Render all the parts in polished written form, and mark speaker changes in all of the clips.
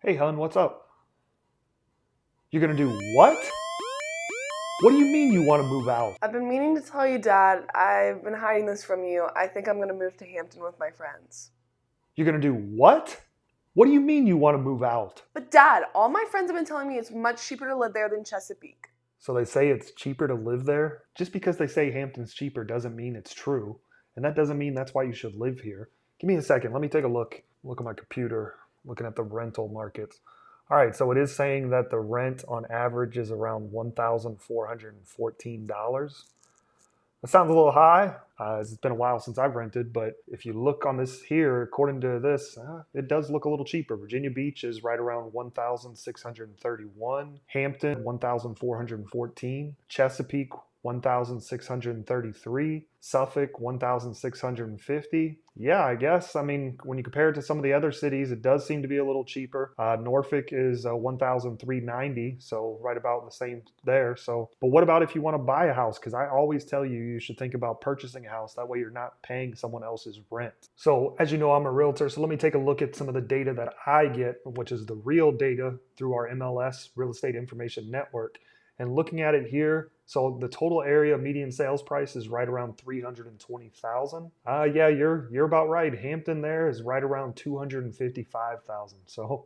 Speaker 1: Hey, hun, what's up? You're gonna do what? What do you mean you want to move out?
Speaker 2: I've been meaning to tell you, Dad. I've been hiding this from you. I think I'm gonna move to Hampton with my friends.
Speaker 1: You're gonna do what? What do you mean you want to move out?
Speaker 2: But, Dad, all my friends have been telling me it's much cheaper to live there than Chesapeake.
Speaker 1: So they say it's cheaper to live there? Just because they say Hampton's cheaper doesn't mean it's true. And that doesn't mean that's why you should live here. Give me a second. Let me take a look. Look at my computer, looking at the rental markets. All right, so it is saying that the rent on average is around $1,414. That sounds a little high. It's been a while since I've rented, but if you look on this here, according to this, it does look a little cheaper. Virginia Beach is right around 1,631. Hampton, 1,414. Chesapeake, 1,633. Suffolk, 1,650. Yeah, I guess. I mean, when you compare it to some of the other cities, it does seem to be a little cheaper. Norfolk is 1,390, so right about the same there. So, but what about if you want to buy a house? Because I always tell you, you should think about purchasing a house. That way, you're not paying someone else's rent. So, as you know, I'm a realtor. So let me take a look at some of the data that I get, which is the real data through our MLS, Real Estate Information Network. And looking at it here, so the total area median sales price is right around 320,000. Yeah, you're about right. Hampton there is right around 255,000. So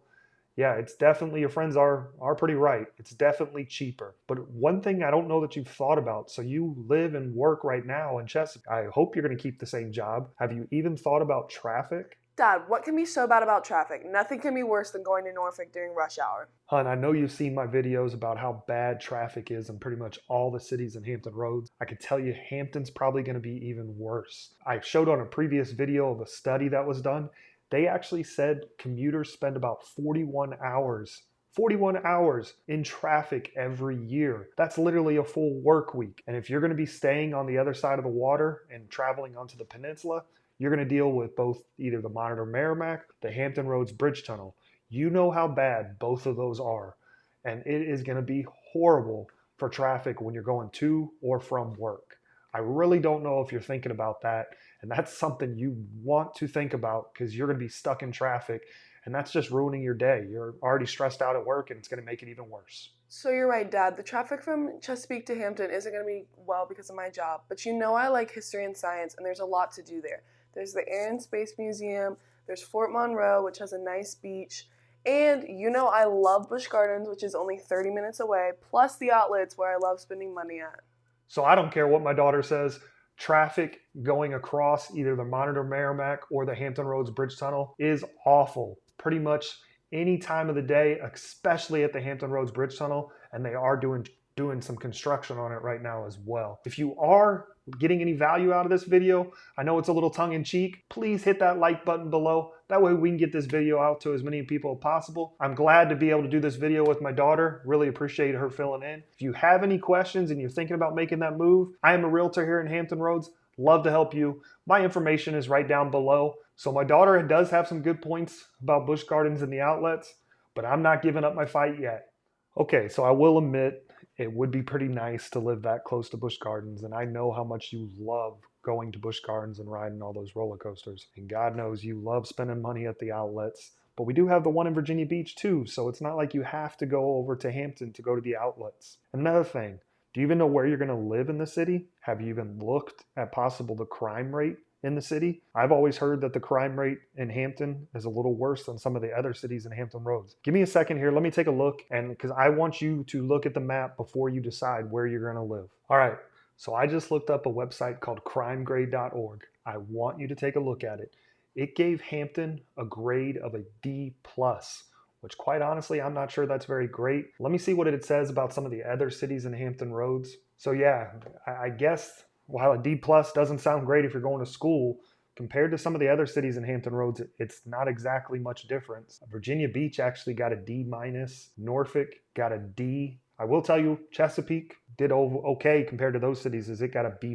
Speaker 1: yeah, it's definitely, your friends are pretty right. It's definitely cheaper. But one thing I don't know that you've thought about. So you live and work right now in Chesapeake. I hope you're going to keep the same job. Have you even thought about traffic?
Speaker 2: Dad, what can be so bad about traffic? Nothing can be worse than going to Norfolk during rush hour.
Speaker 1: Hun, I know you've seen my videos about how bad traffic is in pretty much all the cities in Hampton Roads. I can tell you Hampton's probably going to be even worse. I showed on a previous video of a study that was done. They actually said commuters spend about 41 hours in traffic every year. That's literally a full work week. And if you're going to be staying on the other side of the water and traveling onto the peninsula, you're going to deal with both either the Monitor Merrimack, the Hampton Roads Bridge Tunnel. You know how bad both of those are. And it is going to be horrible for traffic when you're going to or from work. I really don't know if you're thinking about that. And that's something you want to think about because you're going to be stuck in traffic. And that's just ruining your day. You're already stressed out at work and it's going to make it even worse.
Speaker 2: So you're right, Dad. The traffic from Chesapeake to Hampton isn't going to be well because of my job. But you know I like history and science, and there's a lot to do there. There's the Air and Space Museum, there's Fort Monroe, which has a nice beach, and you know I love Busch Gardens, which is only 30 minutes away, plus the outlets where I love spending money at.
Speaker 1: So I don't care what my daughter says. Traffic going across either the Monitor Merrimack or the Hampton Roads Bridge Tunnel is awful. Pretty much any time of the day, especially at the Hampton Roads Bridge Tunnel, and they are doing some construction on it right now as well. If you are getting any value out of this video, I know it's a little tongue-in-cheek, please hit that like button below. That way we can get this video out to as many people as possible. I'm glad to be able to do this video with my daughter. Really appreciate her filling in. If you have any questions and you're thinking about making that move, I am a realtor here in Hampton Roads. Love to help you. My information is right down below. So my daughter does have some good points about Busch Gardens and the outlets, but I'm not giving up my fight yet. Okay, so I will admit it would be pretty nice to live that close to Busch Gardens, and I know how much you love going to Busch Gardens and riding all those roller coasters. And God knows you love spending money at the outlets. But we do have the one in Virginia Beach too, so it's not like you have to go over to Hampton to go to the outlets. Another thing, do you even know where you're going to live in the city? Have you even looked at possible the crime rate in the city? I've always heard that the crime rate in Hampton is a little worse than some of the other cities in Hampton Roads. Give me a second here. Let me take a look, and because I want you to look at the map before you decide where you're going to live. All right. So I just looked up a website called crimegrade.org. I want you to take a look at it. It gave Hampton a grade of a D+, which quite honestly, I'm not sure that's very great. Let me see what it says about some of the other cities in Hampton Roads. So yeah, I guess while a D+ doesn't sound great if you're going to school, compared to some of the other cities in Hampton Roads, it's not exactly much difference. Virginia Beach actually got a D-. Norfolk got a D. I will tell you, Chesapeake did okay compared to those cities as it got a B-.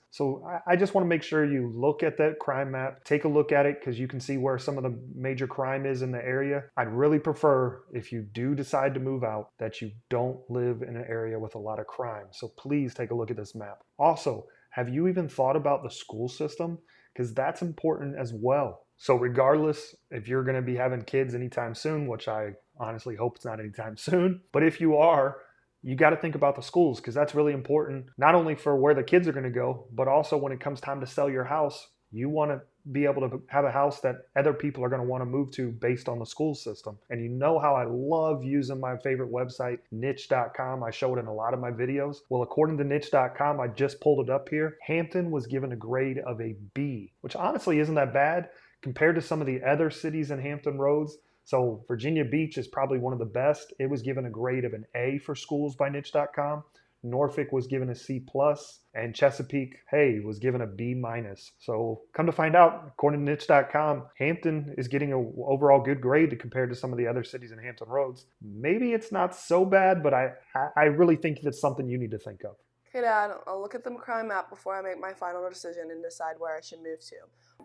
Speaker 1: So I just want to make sure you look at that crime map, take a look at it because you can see where some of the major crime is in the area. I'd really prefer, if you do decide to move out, that you don't live in an area with a lot of crime. So please take a look at this map. Also, have you even thought about the school system? Because that's important as well. So regardless if you're going to be having kids anytime soon, which I honestly hope it's not anytime soon, but if you are, you got to think about the schools because that's really important, not only for where the kids are going to go, but also when it comes time to sell your house, you want to be able to have a house that other people are going to want to move to based on the school system. And you know how I love using my favorite website, niche.com. I show it in a lot of my videos. Well, according to niche.com, I just pulled it up here. Hampton was given a grade of a B, which honestly isn't that bad compared to some of the other cities in Hampton Roads. So Virginia Beach is probably one of the best. It was given a grade of an A for schools by niche.com. Norfolk was given a C plus, and Chesapeake, hey, was given a B minus. So come to find out, according to niche.com, Hampton is getting an overall good grade compared to some of the other cities in Hampton Roads. Maybe it's not so bad, but I really think that's something you need to think of.
Speaker 2: Okay, Dad, I'll look at the crime map before I make my final decision and decide where I should move to.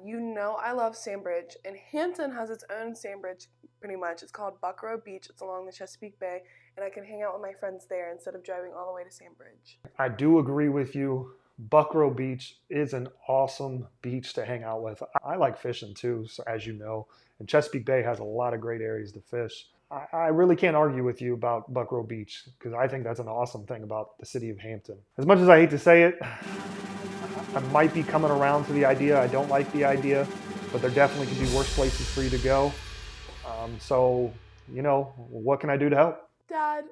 Speaker 2: You know I love Sandbridge, and Hampton has its own Sandbridge pretty much. It's called Buckrow Beach. It's along the Chesapeake Bay, and I can hang out with my friends there instead of driving all the way to Sandbridge.
Speaker 1: I do agree with you. Buckrow Beach is an awesome beach to hang out with. I like fishing too, so as you know, and Chesapeake Bay has a lot of great areas to fish. I really can't argue with you about Buckrow Beach because I think that's an awesome thing about the city of Hampton. As much as I hate to say it, I might be coming around to the idea. I don't like the idea, but there definitely could be worse places for you to go. So, what can I do to help?
Speaker 2: Dad,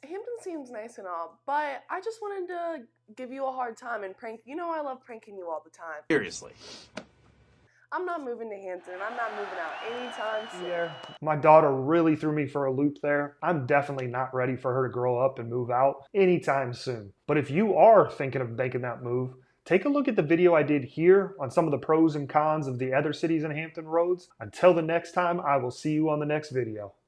Speaker 2: Hampton seems nice and all, but I just wanted to give you a hard time and prank. You know I love pranking you all the time.
Speaker 3: Seriously.
Speaker 2: I'm not moving to Hampton. I'm not moving out anytime soon.
Speaker 1: Yeah, my daughter really threw me for a loop there. I'm definitely not ready for her to grow up and move out anytime soon. But if you are thinking of making that move, take a look at the video I did here on some of the pros and cons of the other cities in Hampton Roads. Until the next time, I will see you on the next video.